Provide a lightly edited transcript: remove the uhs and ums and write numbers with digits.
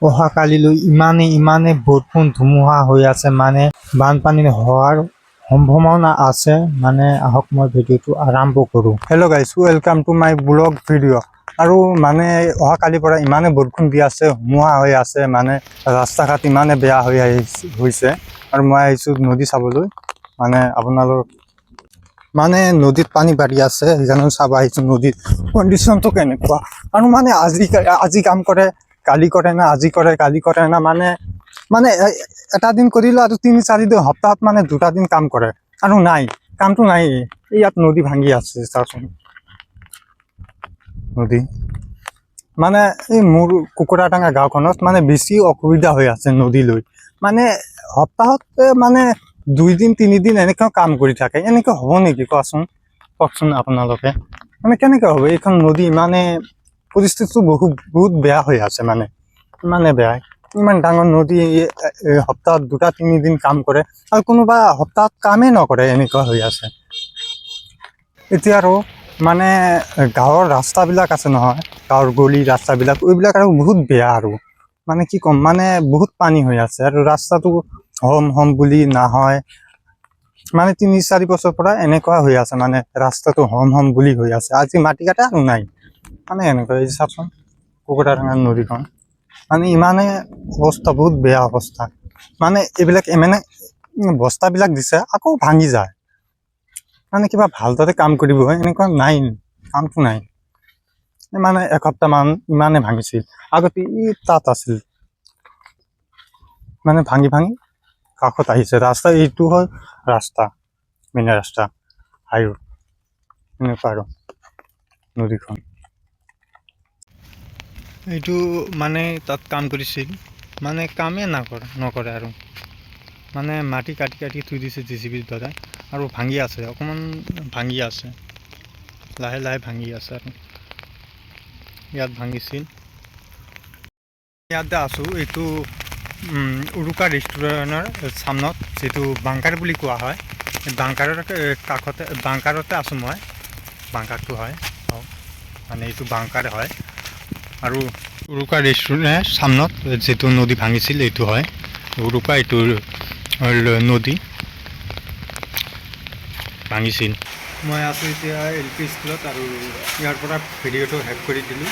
অহাকালিলৈ ইমানে বৰষুণ ধুমুহা হৈ আছে, মানে বানপানী হোৱাৰ সম্ভাৱনা আছে। মানে আহক মই ভিডিঅ'টো আৰম্ভ কৰোঁ। Hello' guys, welcome to my blog video'. আৰু মানে অহাকালিৰ পৰা ইমানে বৰষুণ দি আছে, ধুমুহা হৈ আছে, মানে ৰাস্তা ঘাট ইমানে বেয়া হৈছে। আৰু মই আহিছোঁ নদী চাবলৈ, মানে আপোনালোক মানে নদীত পানী বাঢ়ি আছে, সেইকাৰণে চাব আহিছোঁ নদীত কণ্ডিশ্যনটো কেনেকুৱা। আৰু মানে আজি কাম কৰে, কালি কৰে না, আজি কৰে কালি কৰে না, মানে এটা দিন কৰিলে আৰু 3-4 দিন সপ্তাহত মানে 2টা দিন কাম কৰে, আৰু কামটো নাই। ইয়াত নদী ভাঙি আছে, চাওকচোন নদী। মানে এই মোৰ কুকুৰাটাঙা গাঁওখনত মানে বেছি অসুবিধা হৈ আছে নদীলৈ। মানে সপ্তাহত মানে 2 দিন 3 দিন এনেকুৱা কাম কৰি থাকে, এনেকুৱা হ'ব নেকি কওকচোন আপোনালোকে। মানে কেনেকৈ হ'ব এইখন নদী? মানে পৰিস্থিতিটো বহুত বেয়া হৈ আছে, মানে ইমানে বেয়া। ইমান ডাঙৰ নদী, সপ্তাহত 2-3 দিন কাম কৰে, আৰু কোনোবা সপ্তাহত কামেই নকৰে, এনেকুৱা হৈ আছে। এতিয়া আৰু মানে গাঁৱৰ ৰাস্তাবিলাক আছে নহয়, গাঁৱৰ গলি ৰাস্তাবিলাক, এইবিলাক আৰু বহুত বেয়া। আৰু মানে কি ক'ম, মানে বহুত পানী হৈ আছে, আৰু ৰাস্তাটো হম বুলি নহয়। মানে 3-4 বছৰ পৰা এনেকুৱা হৈ আছে, মানে ৰাস্তাটো হম বুলি হৈ আছে। আজি মাটি কাটা আৰু নাই, মানে এনেকুৱা। এই চাওকচোন কুকুৰাটাঙা নদীখন, মানে ইমানে অৱস্থা, বহুত বেয়া অৱস্থা। মানে এইবিলাক মানে বস্তাবিলাক দিছে, আকৌ ভাঙি যায়। মানে কিবা ভালদৰে কাম কৰিব হয়, এনেকুৱা নাই, কামটো নাই। মানে এসপ্তাহমান ইমানে ভাঙিছিল, আগতে তাত আছিল, মানে ভাঙি কাষত আহিছে। ৰাস্তা এইটো হয় ৰাস্তা, মেইন ৰাস্তা, হাইৰোড, এনেকুৱা আৰু নদীখন। এইটো মানে তাত কাম কৰিছিল, মানে কামেই নকৰে আৰু মানে মাটি কাটি থৈ দিছে JCBৰ দ্বাৰা, আৰু ভাঙি আছে, অকণমান ভাঙি আছে, লাহে ভাঙি আছে। আৰু ইয়াত ভাঙিছিল, ইয়াতে আছোঁ, এইটো উৰুকা ৰেষ্টুৰেণ্টৰ সামনত, যিটো বাংকাৰ বুলি কোৱা হয়, বাংকাৰৰ কাষতে, বাংকাৰতে আছোঁ মই। বাংকাৰটো হয়, মানে এইটো বাংকাৰ হয়। আৰু উৰুকা ৰেষ্টুৰেণ্টৰ সামনত যিটো নদী ভাঙিছিল, এইটো হয় উৰুকা, এইটো নদী ভাঙিছিল। মই আছোঁ এতিয়া LP স্কুলত, আৰু ইয়াৰ পৰা ভিডিঅ'টো শেষ কৰি দিলোঁ।